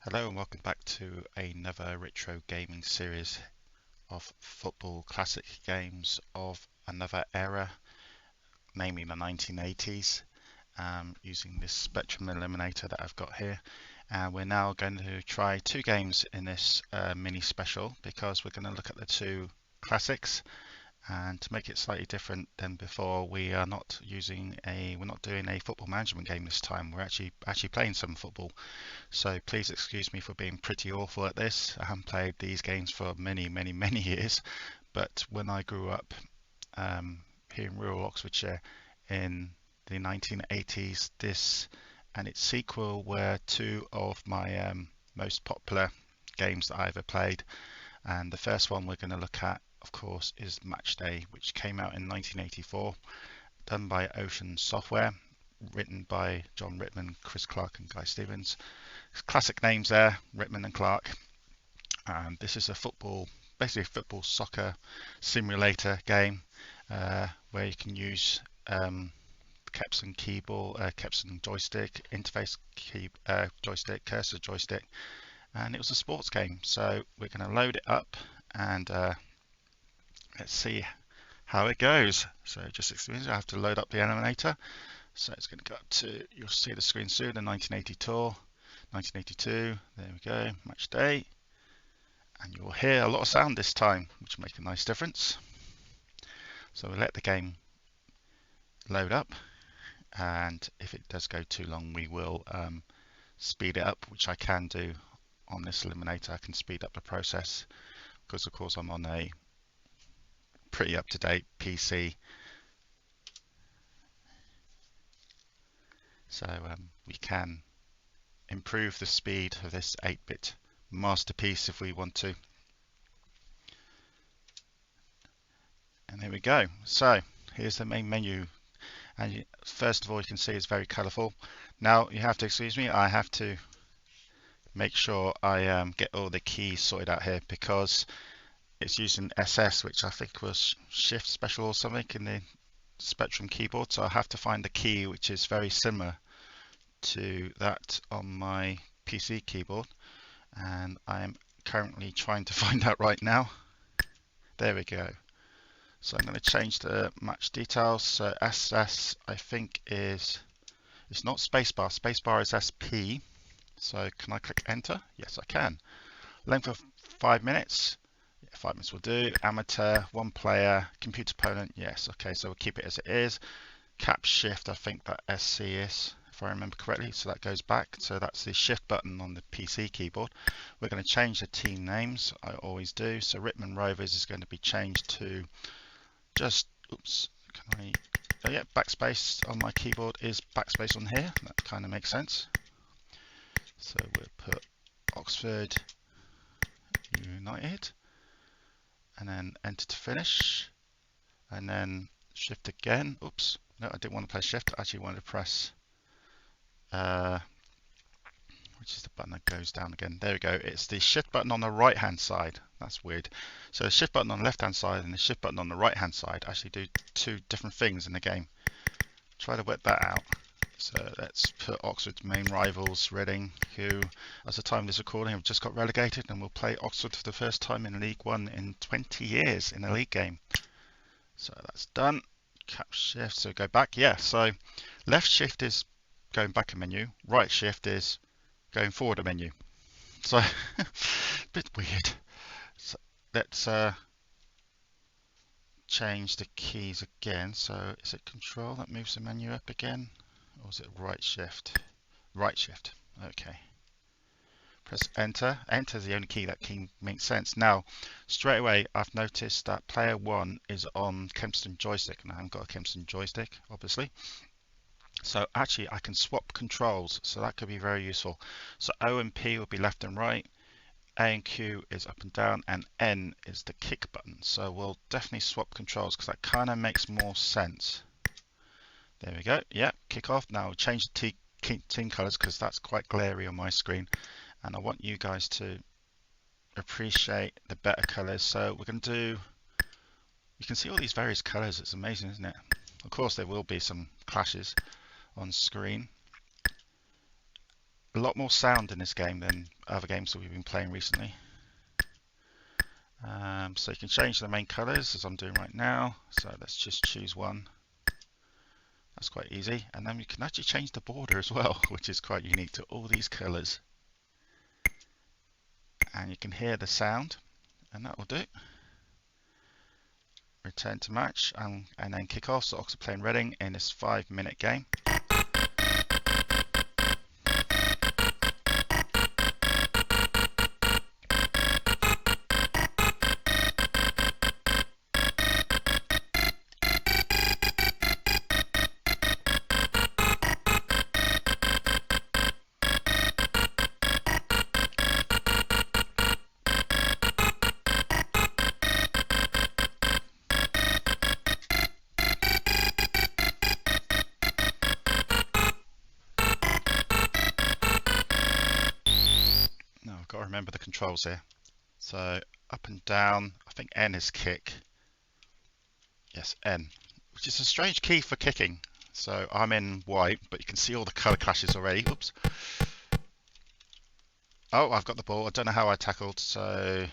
Hello and welcome back to another retro gaming series of football classic games of another era, namely the 1980s, using this Spectrum Eliminator that I've got here. And we're now going to try two games in this mini special because we're going to look at the two classics. And to make it slightly different than before, we're not doing a football management game this time. We're actually playing some football. So please excuse me for being pretty awful at this. I haven't played these games for many, many, many years. But when I grew up here in rural Oxfordshire in the 1980s, this and its sequel were two of my most popular games that I ever played. And the first one we're going to look at, of course, is Matchday, which came out in 1984, done by Ocean Software, written by John Rittman, Chris Clark, and Guy Stevens. Classic names there, Rittman and Clark. And this is basically a football soccer simulator game where you can use caps and keyboard, caps and joystick, interface joystick, cursor joystick, and it was a sports game. So we're going to load it up and let's see how it goes. So just excuse me, I have to load up the animator. So it's going to go up to, you'll see the screen soon, the 1982, there we go, match day. And you'll hear a lot of sound this time, which will make a nice difference. So we'll let the game load up, and if it does go too long, we will speed it up, which I can do on this eliminator. I can speed up the process because, of course, I'm on a pretty up-to-date PC. So we can improve the speed of this 8-bit masterpiece if we want to. And there we go. So here's the main menu. And first of all, you can see it's very colourful. Now you have to excuse me, I have to make sure I get all the keys sorted out here because it's using SS, which I think was Shift Special or something in the Spectrum keyboard. So I have to find the key which is very similar to that on my PC keyboard. And I am currently trying to find out right now. There we go. So I'm going to change the match details. So SS I think it's not spacebar. Spacebar is SP. So can I click enter? Yes, I can. Length of 5 minutes. Yeah, 5 minutes will do. Amateur, 1 player, computer opponent. Yes, okay, so we'll keep it as it is. Cap shift, I think that SC is, if I remember correctly. So that goes back. So that's the shift button on the PC keyboard. We're going to change the team names. I always do. So Rittman Rovers is going to be changed to just, oops, can I, oh yeah, backspace on my keyboard is backspace on here. That kind of makes sense. So we'll put Oxford United and then enter to finish and then shift again. Oops, no, I didn't want to press shift. I actually wanted to press which is the button that goes down again. There we go. It's the shift button on the right hand side. That's weird. So the shift button on the left hand side and the shift button on the right hand side actually do two different things in the game. Try to work that out. So let's put Oxford's main rivals, Reading, who, as the time of this recording, have just got relegated, and will play Oxford for the first time in League One in 20 years in a league game. So that's done. Cap shift, so go back. Yeah, so left shift is going back a menu, right shift is going forward a menu. So a bit weird. So let's change the keys again. So is it control that moves the menu up again? Or is it right shift? Right shift. Okay. Press enter. Enter is the only key that can make sense. Now, straight away, I've noticed that player 1 is on Kempston joystick, and I haven't got a Kempston joystick, obviously. So actually, I can swap controls, so that could be very useful. So O and P will be left and right. A and Q is up and down, and N is the kick button. So we'll definitely swap controls because that kind of makes more sense. There we go. Yeah, kick off. Now we'll change the team colors because that's quite glary on my screen, and I want you guys to appreciate the better colors. So we're going to do, you can see all these various colors. It's amazing, isn't it? Of course, there will be some clashes on screen. a lot more sound in this game than other games that we've been playing recently. So you can change the main colours as I'm doing right now. So let's just choose one. That's quite easy. And then we can actually change the border as well, which is quite unique to all these colours. And you can hear the sound, and that will do. Return to match and then kick off. So Oxford playing Reading in this 5-minute game. Now I've got to remember the controls here. So up and down, I think N is kick. Yes, N, which is a strange key for kicking. So I'm in white, but you can see all the colour clashes already. Oops. Oh, I've got the ball. I don't know how I tackled, so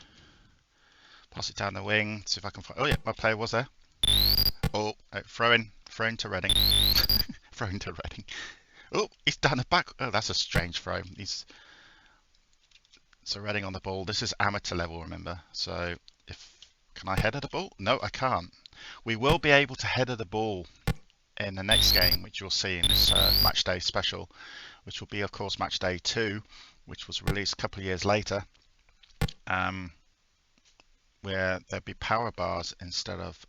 pass it down the wing, see if I can find. Oh yeah, my player was there. Oh, throw in to Reading. Throw into Reading. Oh, he's done a back. Oh, that's a strange throw. So Reading on the ball. This is amateur level, remember. So can I header the ball? No, I can't. We will be able to header the ball in the next game, which you'll see in this match day special, which will be, of course, match day 2, which was released a couple of years later, where there'd be power bars instead of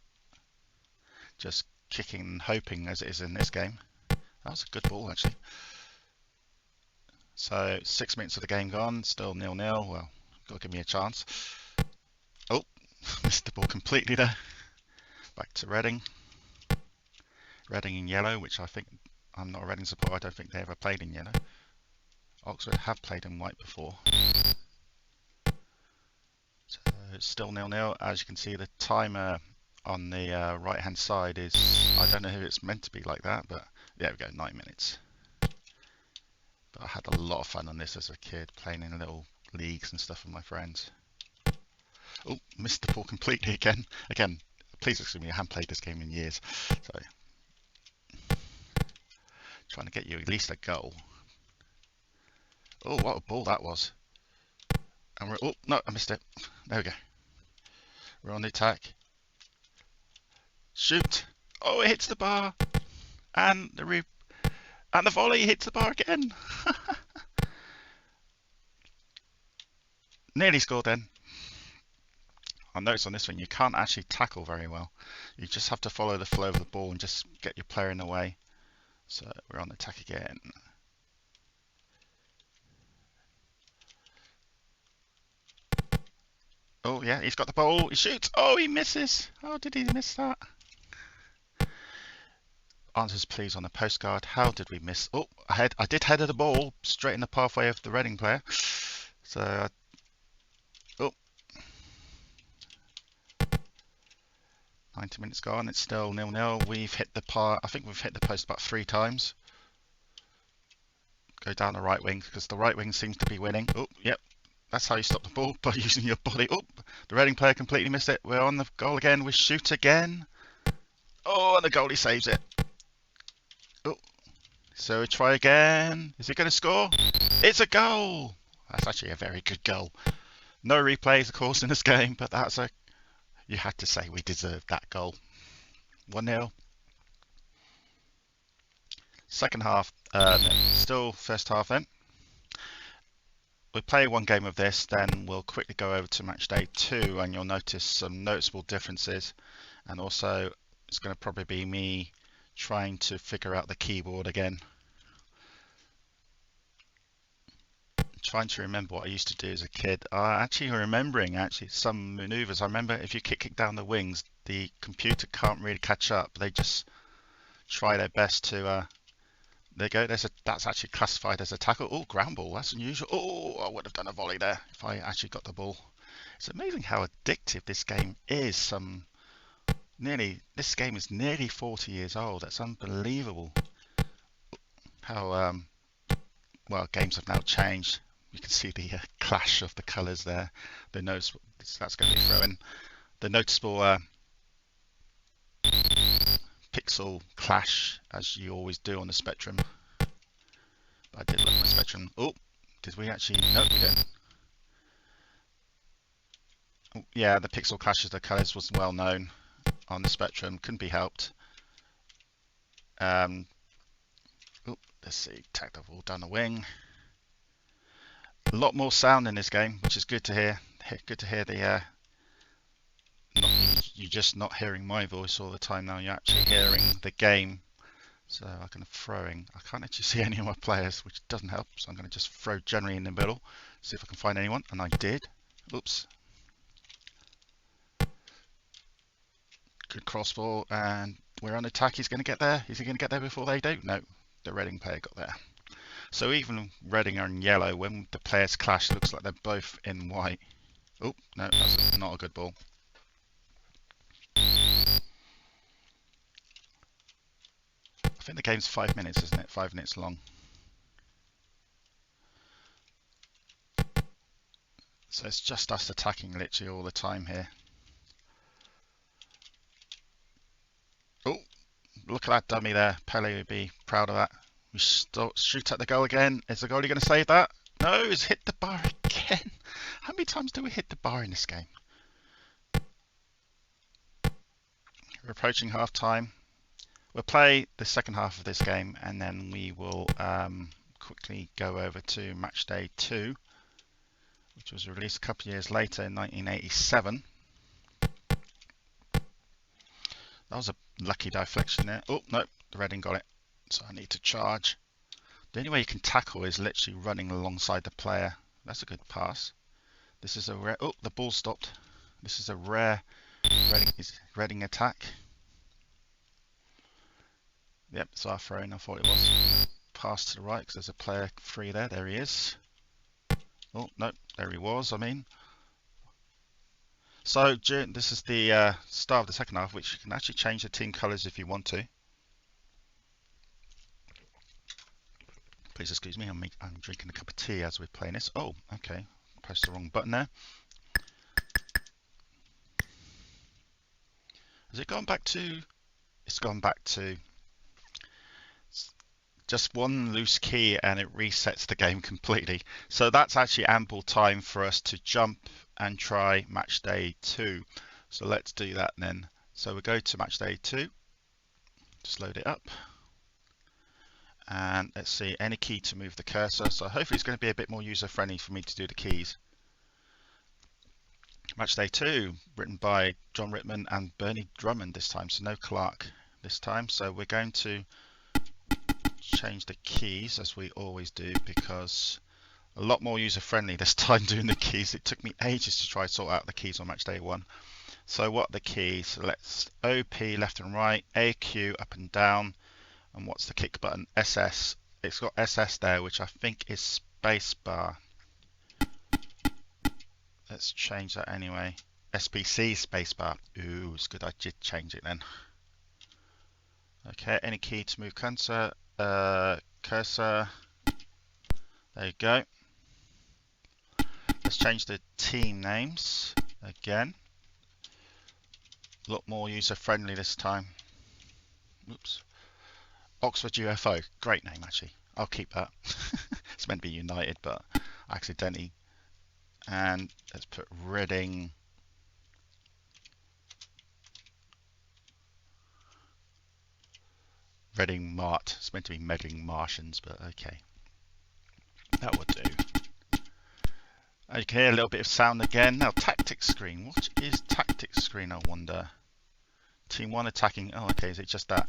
just kicking and hoping as it is in this game. That was a good ball, actually. So 6 minutes of the game gone, still 0-0. Well, got to give me a chance. Oh, missed the ball completely there. Back to Reading. Reading in yellow, which I think, I'm not a Reading supporter, I don't think they ever played in yellow. Oxford have played in white before. So it's still 0-0. As you can see, the timer on the right hand side is, I don't know if it's meant to be like that, but there we go, 9 minutes. But I had a lot of fun on this as a kid, playing in little leagues and stuff with my friends. Oh, missed the ball completely again. Again, please excuse me, I haven't played this game in years. So trying to get you at least a goal. Oh, what a ball that was. And oh, no, I missed it. There we go. We're on the attack. Shoot. Oh, it hits the bar. And the volley hits the bar again. Nearly scored then. I noticed on this one you can't actually tackle very well. You just have to follow the flow of the ball and just get your player in the way. So we're on the attack again. Oh yeah, he's got the ball. He shoots. Oh, he misses. How did he miss that? Answers please on the postcard. How did we miss? Oh, I did header the ball straight in the pathway of the Reading player. So, oh, 90 minutes gone. It's still 0-0. We've hit the I think we've hit the post about 3 times. Go down the right wing because the right wing seems to be winning. Oh, yep. That's how you stop the ball, by using your body. Oh, the Reading player completely missed it. We're on the goal again. We shoot again. Oh, and the goalie saves it. Oh, so we try again. Is he going to score? It's a goal. That's actually a very good goal. No replays, of course, in this game, but you had to say we deserved that goal. 1-0. Second half, still first half then. We'll play one game of this, then we'll quickly go over to match day 2, and you'll notice some noticeable differences. And also, it's going to probably be me trying to figure out the keyboard again. Trying to remember what I used to do as a kid. Actually remembering some maneuvers. I remember if you kick down the wings, the computer can't really catch up. They just try their best to. There you go. That's actually classified as a tackle. Oh, ground ball. That's unusual. Oh, I would have done a volley there if I actually got the ball. It's amazing how addictive this game is. This game is nearly 40 years old. That's unbelievable. How well, games have now changed. You can see the clash of the colours there. The notice that's going to be thrown. The noticeable pixel clash, as you always do on the Spectrum. I did love my Spectrum. Oh, did we actually? No, we didn't. Oh, yeah, the pixel clashes of the colours was well known on the Spectrum. Couldn't be helped. Oh, let's see. Tag the ball down the wing. A lot more sound in this game, which is good to hear. Good to hear the you're just not hearing my voice all the time now. You're actually hearing the game. So I'm going to throwing. I can't actually see any of my players, which doesn't help. So I'm going to just throw generally in the middle, see if I can find anyone, and I did. Oops. Good cross ball, and we're on attack. He's going to get there. Is he going to get there before they do? No, the Reading player got there. So even Reading are in yellow. When the players clash, it looks like they're both in white. Oh, no, that's not a good ball. I think the game's 5 minutes, isn't it? 5 minutes long. So it's just us attacking literally all the time here. Oh, look at that dummy there. Pele would be proud of that. We shoot at the goal again. Is the goalie going to save that? No, he's hit the bar again. How many times do we hit the bar in this game? We're approaching half time. We'll play the second half of this game and then we will quickly go over to Matchday 2, which was released a couple of years later in 1987. That was a lucky deflection there. Oh, no, the Reading got it. So I need to charge. The only way you can tackle is literally running alongside the player. That's a good pass. This is a rare... Oh, the ball stopped. This is a rare Reading attack. Yep, so our throwing. I thought it was. Pass to the right because there's a player free there. There he is. Oh, no, there he was, I mean. So this is the start of the second half, which you can actually change the team colours if you want to. Please excuse me, I'm drinking a cup of tea as we're playing this. Oh, okay, pressed the wrong button there. Has it gone back to? It's gone back to just one loose key and it resets the game completely. So that's actually ample time for us to jump and try Matchday 2. So let's do that then. So we go to Matchday 2, just load it up. And let's see, any key to move the cursor. So hopefully it's going to be a bit more user friendly for me to do the keys. Matchday 2, written by John Rittman and Bernie Drummond this time, so no Clark this time. So we're going to change the keys as we always do because a lot more user friendly this time doing the keys. It took me ages to try to sort out the keys on Matchday 1. So what are the keys? Let's OP left and right, AQ up and down, and what's the kick button? SS. It's got SS there, which I think is space bar. Let's change that anyway. SPC spacebar. Ooh, it's good I did change it then. Okay, any key to move cursor. Cursor. There you go. Let's change the team names again. A lot more user friendly this time. Oops. Oxford UFO. Great name actually. I'll keep that. It's meant to be United, but accidentally. And let's put Reading. Reading Mart. It's meant to be meddling Martians, but okay. That would do. You can hear a little bit of sound again. Now, tactics screen. What is tactics screen, I wonder? Team 1 attacking. Oh, okay, is it just that?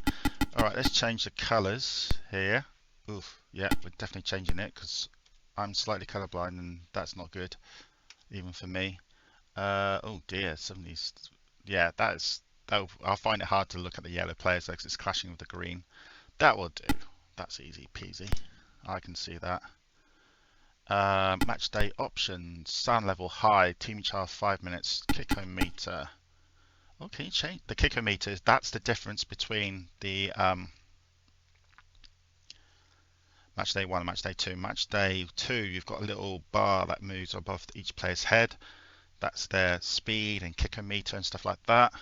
Alright, let's change the colours here. Oof, yeah, we're definitely changing it because I'm slightly colourblind and that's not good, even for me. Oh dear, some of these... Yeah, I'll find it hard to look at the yellow players because it's clashing with the green. That will do. That's easy peasy. I can see that. Match day options, sound level high, team charge 5 minutes, kickometer. Okay, change the kickometer. That's the difference between the Match day 1 and match day 2. Match day 2, you've got a little bar that moves above each player's head. That's their speed and kicker meter and stuff like that.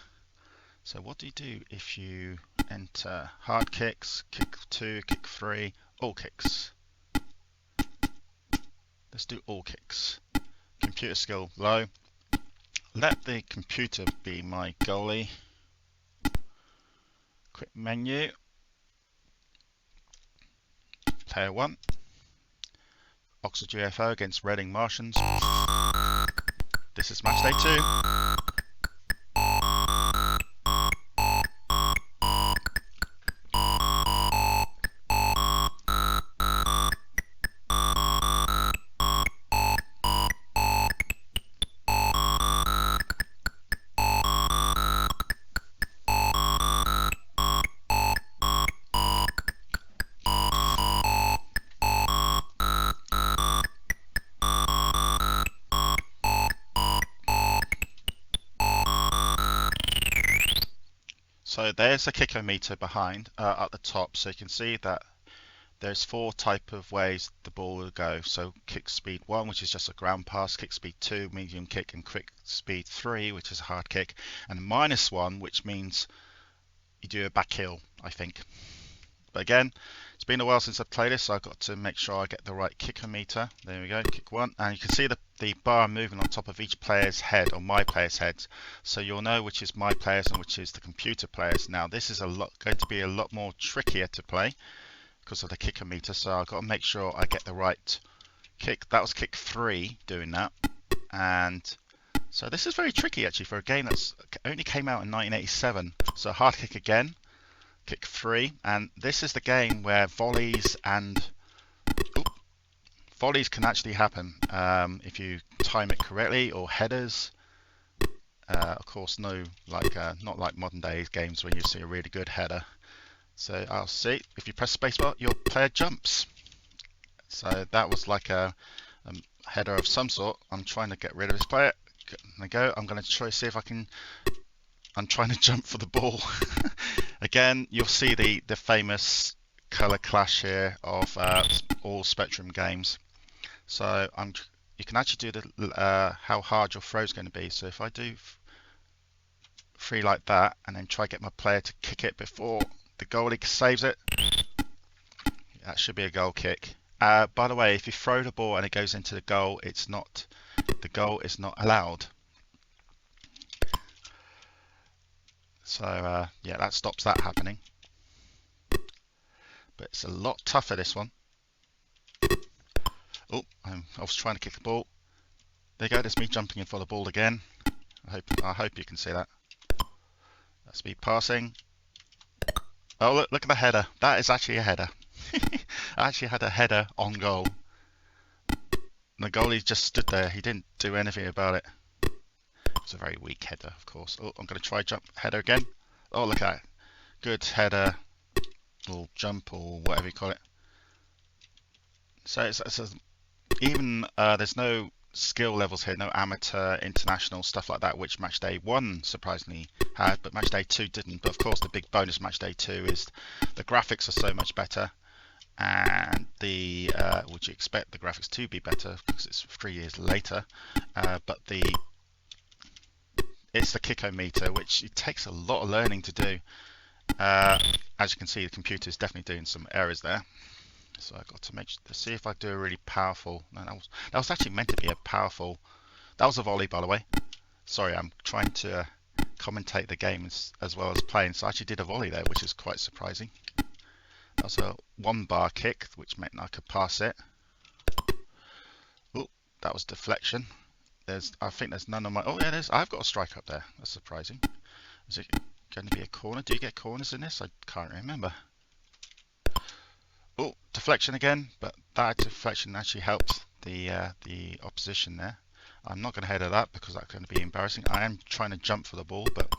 So what do you do if you enter hard kicks, kick 2, kick 3, all kicks? Let's do all kicks. Computer skill low. Let the computer be my goalie. Quick menu. Player 1. Oxford UFO against Reading Martians. This is match day 2. So there's a kicker meter behind at the top, so you can see that there's 4 type of ways the ball will go. So kick speed 1, which is just a ground pass, kick speed 2, medium kick, and quick speed 3, which is a hard kick, and -1, which means you do a back heel, I think. But again, it's been a while since I've played this, so I've got to make sure I get the right kicker meter. There we go, kick 1, and you can see the bar moving on top of each player's head, or my player's heads, so you'll know which is my players and which is the computer players. Now this is going to be a lot more trickier to play because of the kicker meter, so I've got to make sure I get the right kick. That was kick 3 doing that, and so this is very tricky actually for a game that's only came out in 1987. So hard kick again, kick 3, and this is the game where volleys can actually happen if you time it correctly, or headers. Of course, not like modern day games when you see a really good header. So I'll see if you press spacebar, your player jumps. So that was like a header of some sort. I'm trying to get rid of this player. There we go. I'm going to try to see if I can. I'm trying to jump for the ball. Again, you'll see the famous color clash here of all Spectrum games. So you can actually do how hard your throw is going to be. So if I do 3 like that, and then try to get my player to kick it before the goalie saves it, that should be a goal kick. By the way, if you throw the ball and it goes into the goal, the goal is not allowed. So yeah, that stops that happening. But it's a lot tougher, this one. Oh, I was trying to kick the ball. There you go, there's me jumping in for the ball again. I hope you can see that. That's me passing. Oh, look at the header. That is actually a header. I actually had a header on goal. And the goalie just stood there. He didn't do anything about it. It was a very weak header, of course. Oh, I'm going to try jump header again. Oh, look at that. Good header, or jump, or whatever you call it. So even there's no skill levels here, no amateur, international, stuff like that, which match day 1 surprisingly had, but match day 2 didn't. But of course, the big bonus match day 2 is the graphics are so much better, and would you expect the graphics to be better because it's 3 years later? But it's the kickometer, which it takes a lot of learning to do. As you can see, the computer is definitely doing some errors there. So I've got to see if I do a really powerful. No, that was actually meant to be a powerful. That was a volley, by the way. Sorry, I'm trying to commentate the game as well as playing. So I actually did a volley there, which is quite surprising. That was a 1-bar kick, which meant I could pass it. Oh, that was deflection. I think there's none of my. Oh yeah, I've got a strike up there. That's surprising. Is it going to be a corner? Do you get corners in this? I can't remember. Oh, deflection again, but that deflection actually helped the opposition there. I'm not going to header that because that's going to be embarrassing. I am trying to jump for the ball, but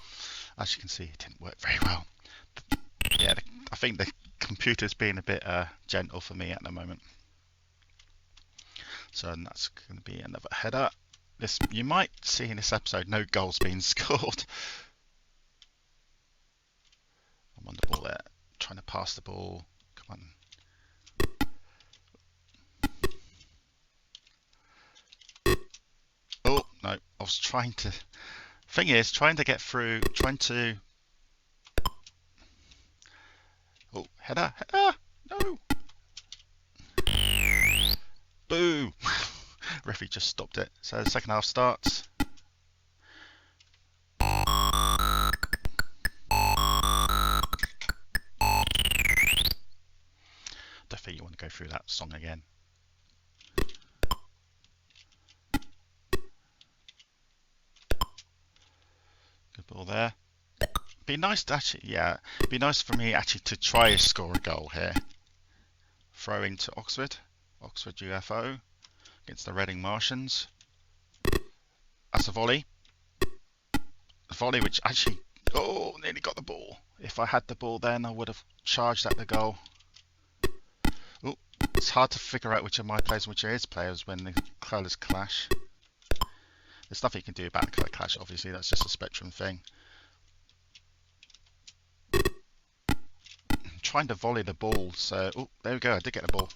as you can see, it didn't work very well. Yeah, I think the computer's being a bit gentle for me at the moment. So that's going to be another header. You might see in this episode no goals being scored. I'm on the ball there, trying to pass the ball. Come on. cross, trying to get through, oh, header, no, boo. Referee just stopped it. So the second half starts. Definitely you want to go through that song again. Good ball there. Be nice to actually, yeah, be nice for me actually to try to score a goal here. Throw into Oxford UFO against the Reading Martians. That's a volley. A volley which actually, oh, nearly got the ball. If I had the ball then I would have charged at the goal. Oh, it's hard to figure out which of my players and which are his players when the colours clash. There's nothing you can do about the colour clash, obviously, that's just a Spectrum thing. I'm trying to volley the ball, so, oh, there we go, I did get the ball.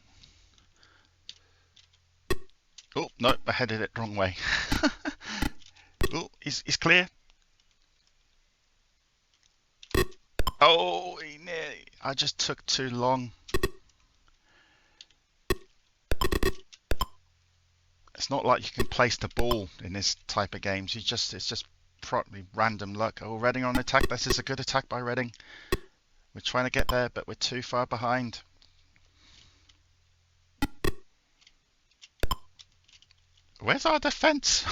Oh, no, I headed it the wrong way. Oh, he's clear. Oh, I just took too long. It's not like you can place the ball in this type of games. It's just probably random luck. Oh, Reading on attack. This is a good attack by Reading. We're trying to get there, but we're too far behind. Where's our defence?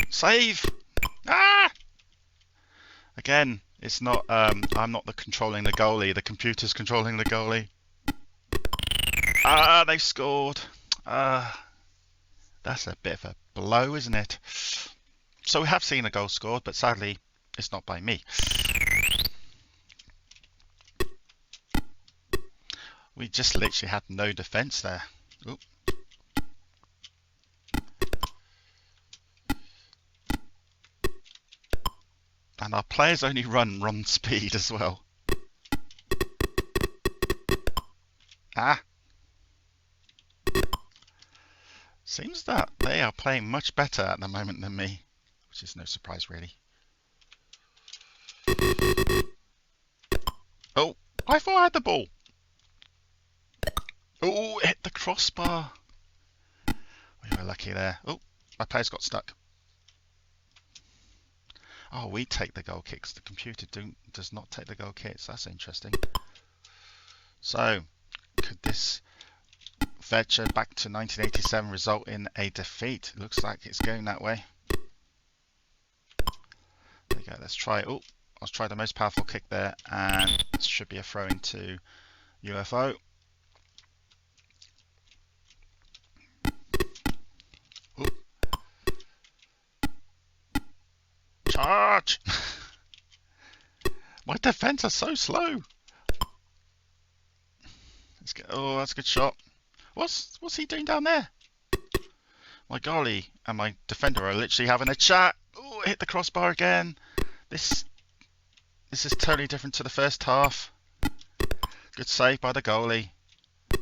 Save! Ah! Again, it's not. I'm not controlling the goalie. The computer's controlling the goalie. Ah, they've scored. That's a bit of a blow, isn't it? So we have seen a goal scored, but sadly, it's not by me. We just literally had no defence there. Oop. And our players only run speed as well. Ah. Seems that they are playing much better at the moment than me, which is no surprise really. Oh, I thought I had the ball. Oh, it hit the crossbar. We were lucky there. Oh, my players got stuck. Oh, we take the goal kicks. The computer does not take the goal kicks. That's interesting. So, could this venture back to 1987 result in a defeat? Looks like it's going that way. There we go. Let's try. Oh, let's try the most powerful kick there, and this should be a throw into UFO. Ooh. Charge! My defence are so slow. Let's get. Oh, that's a good shot. What's he doing down there? My goalie and my defender are literally having a chat. Oh, hit the crossbar again. This is totally different to the first half. Good save by the goalie.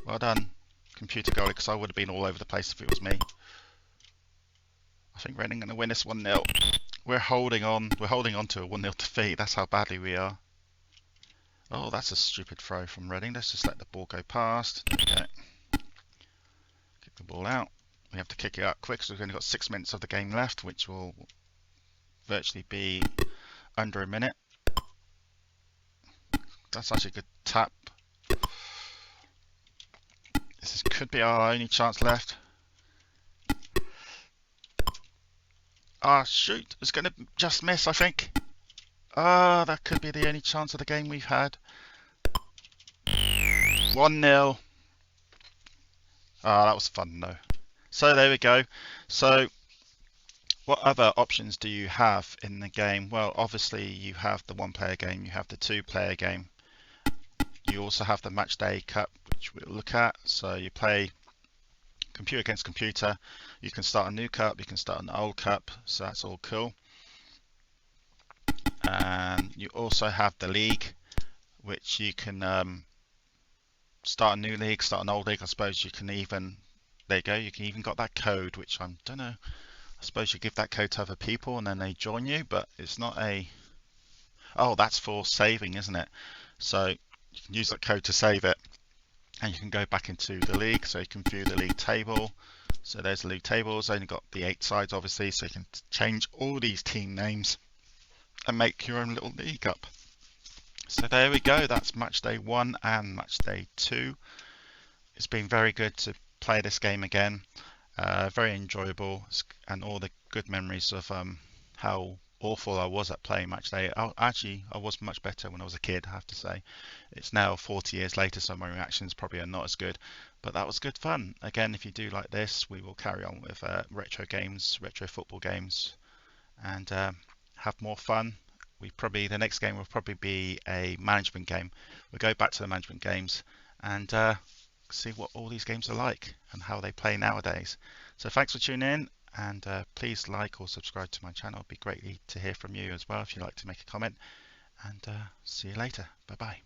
Well done, computer goalie, because I would have been all over the place if it was me. I think Reading going to win this 1-0. We're holding on to a 1-0 defeat. That's how badly we are. Oh, that's a stupid throw from Reading. Let's just let the ball go past. There we go. Kick the ball out. We have to kick it out quick, so we've only got 6 minutes of the game left, which will virtually be under a minute. That's actually a good tap. This could be our only chance left. Ah, shoot. It's going to just miss, I think. Ah, that could be the only chance of the game we've had. 1-0. Ah, that was fun, though. So there we go. So what other options do you have in the game? Well, obviously you have the 1-player game, you have the 2-player game. You also have the Matchday Cup, which we'll look at. So you play computer against computer. You can start a new cup, you can start an old cup, so that's all cool. And you also have the league, which you can start a new league, start an old league. I suppose you can even, there you go, you can even got that code, which I don't know. I suppose you give that code to other people and then they join you, but it's not a, oh, that's for saving, isn't it? So you can use that code to save it, and you can go back into the league, so you can view the league table. So there's the league table. It's only got the 8 sides, obviously, so you can change all these team names and make your own little league up. So there we go. That's match day 1 and match day 2. It's been very good to play this game again. Very enjoyable, and all the good memories of how awful I was at playing matchday. I was much better when I was a kid, I have to say. It's now 40 years later, so my reactions probably are not as good, but that was good fun. Again, if you do like this, we will carry on with retro games, retro football games, and have more fun. The next game will probably be a management game. We'll go back to the management games and see what all these games are like and how they play nowadays. So thanks for tuning in, and please like or subscribe to my channel. It'd be greatly to hear from you as well if you'd like to make a comment, and see you later. Bye bye.